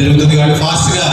జరుగుతుంది కాబట్టి ఫాస్ట్గా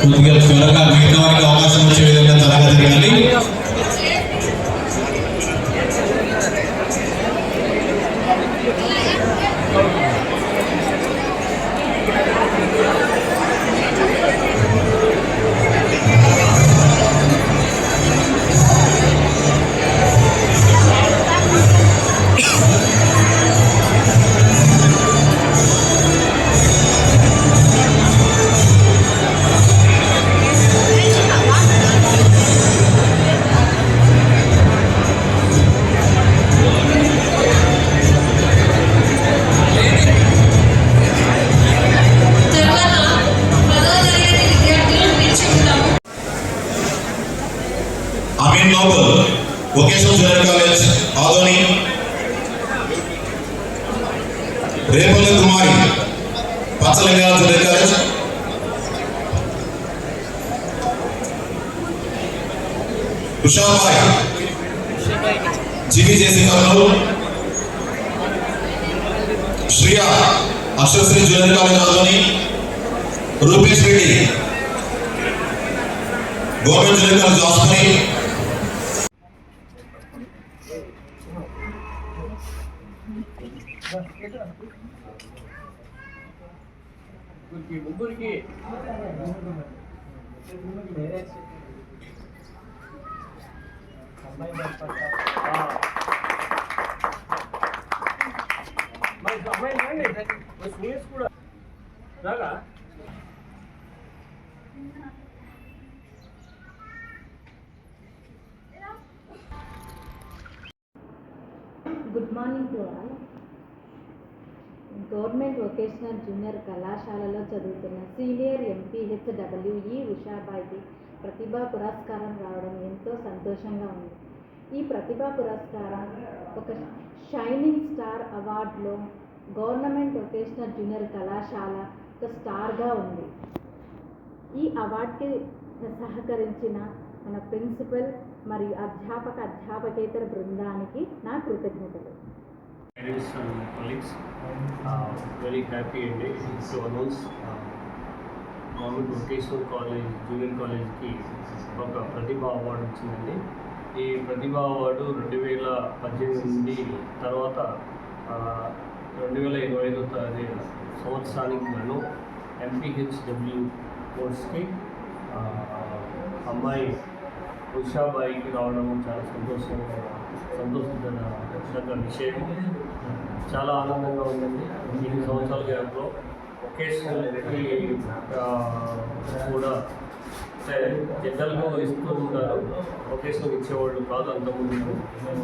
కొద్దిగా త్వరగా మిగతా వారికి అవకాశం వచ్చే విధంగా త్వరగా జరగాలి. Vocational junior college Adoni, Repalli Kumari Pachalingala junior college, Ushabai GBJC Kurnool, Shriya Aksharashri junior college Adoni, Rupesh Reddy government junior college Aspani, ముగ్గురికి కూడా రాగా good morning to all. Government vocational junior కళాశాలలో చదువుతున్న సీనియర్ MPHWE ఉషాబాయికి ప్రతిభా పురస్కారం రావడం ఎంతో సంతోషంగా ఉంది. ఈ ప్రతిభా పురస్కారం ఒక షైనింగ్ స్టార్ అవార్డులో గవర్నమెంట్ వొకేషనల్ జూనియర్ కళాశాల ఒక స్టార్గా ఉంది. ఈ అవార్డుకి సహకరించిన మన ప్రిన్సిపల్ మరియు అధ్యాపకేతర బృందానికి నా కృతజ్ఞతలు. Parents and colleagues, very happy to announce government vocational college junior కాలేజ్కి ఒక ప్రతిభా అవార్డు వచ్చిందండి. ఈ ప్రతిభా అవార్డు 2018 నుండి తర్వాత 2025 సంవత్సరానికి గాను MPHW కోర్స్కి అమ్మాయి ఉషాబాయికి రావడం చాలా సంతోషించిన విషయం. చాలా ఆనందంగా ఉందండి. 8 సంవత్సరాల గ్యాప్లో వొకేషనల్కి కూడా జనరల్గా ఇస్తూ ఉంటారు, వొకేషనల్ ఇచ్చేవాళ్ళు కాదు అంతకుముందు.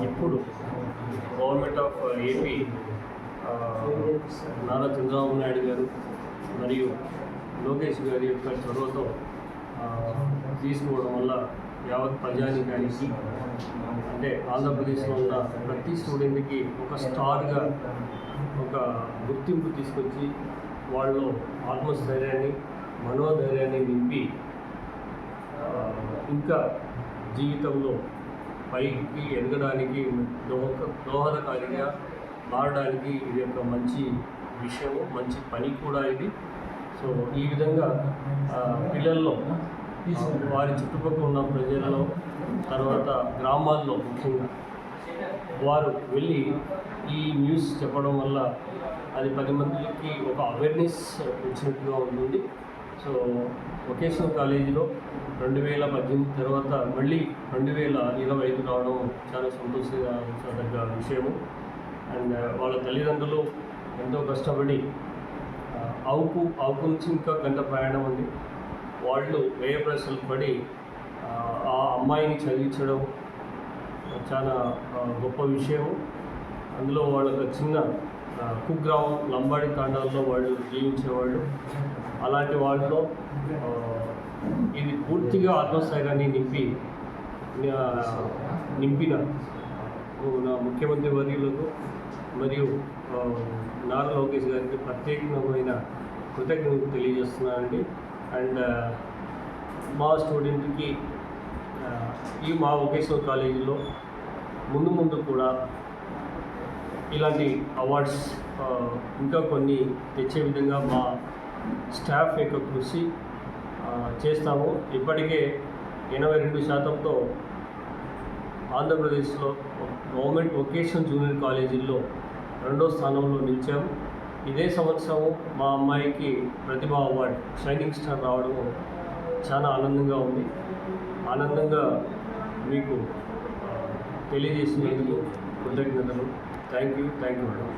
ఇప్పుడు government of AP Nara Chandrababu Naidu గారు మరియు లోకేష్ గారి యొక్క చొరవతో తీసుకోవడం వల్ల యావత్ ప్రజానికానికి అంటే ఆంధ్రప్రదేశ్లో ఉన్న ప్రతి స్టూడెంట్కి ఒక స్టార్గా ఒక గుర్తింపు తీసుకొచ్చి వాళ్ళు ఆత్మస్థైర్యాన్ని మనోధైర్యాన్ని నింపి ఇంకా జీవితంలో పైకి ఎదగడానికి దోహదకారిగా మారడానికి ఇది ఒక మంచి విషయము, మంచి పని కూడా ఇది. సో ఈ విధంగా పిల్లల్లో వారి చుట్టుపక్కల ఉన్న ప్రజల్లో తర్వాత గ్రామాల్లో ముఖ్యంగా వారు వెళ్ళి ఈ న్యూస్ చెప్పడం వల్ల అది 10 మందికి ఒక అవేర్నెస్ వచ్చినట్టుగా ఉంటుంది. సో వొకేషనల్ కాలేజీలో 2018 తర్వాత మళ్ళీ 2025 రావడం చాలా సంతోషించదగ్గ విషయము. అండ్ వాళ్ళ తల్లిదండ్రులు ఎంతో కష్టపడి ఆవుకు నుంచి ఇంకా గంట ప్రయాణం ఉంది. వాళ్ళు వ్యయ ప్రశ్నలు పడి ఆ అమ్మాయిని చదివించడం చాలా గొప్ప విషయం. అందులో వాళ్ళకు చిన్న కుగ్రామం లంబాడి తాండాల్లో వాళ్ళు జీవించేవాళ్ళు. అలాంటి వాళ్ళలో ఇది పూర్తిగా ఆత్మస్థైర్యాన్ని నింపిన నా ముఖ్యమంత్రి వర్యులకు మరియు నారా లోకేష్ గారికి ప్రత్యేకమైన కృతజ్ఞతలు తెలియజేస్తున్నానండి. అండ్ మా స్టూడెంట్కి మా వొకేషనల్ కాలేజీలో ముందు కూడా ఇలాంటి అవార్డ్స్ ఇంకా కొన్ని తెచ్చే విధంగా మా స్టాఫ్ యొక్క కృషి చేస్తాము. ఇప్పటికే 82%తో ఆంధ్రప్రదేశ్లో గవర్నమెంట్ వొకేషనల్ జూనియర్ కాలేజీల్లో 2వ స్థానంలో నిలిచాము. ఇదే సంవత్సరం మా అమ్మాయికి ప్రతిభ అవార్డ్ షైనింగ్ స్టార్ రావడం చాలా ఆనందంగా ఉంది. ఆనందంగా మీకు తెలియజేసినందుకు కృతజ్ఞతలు. Thank you madam.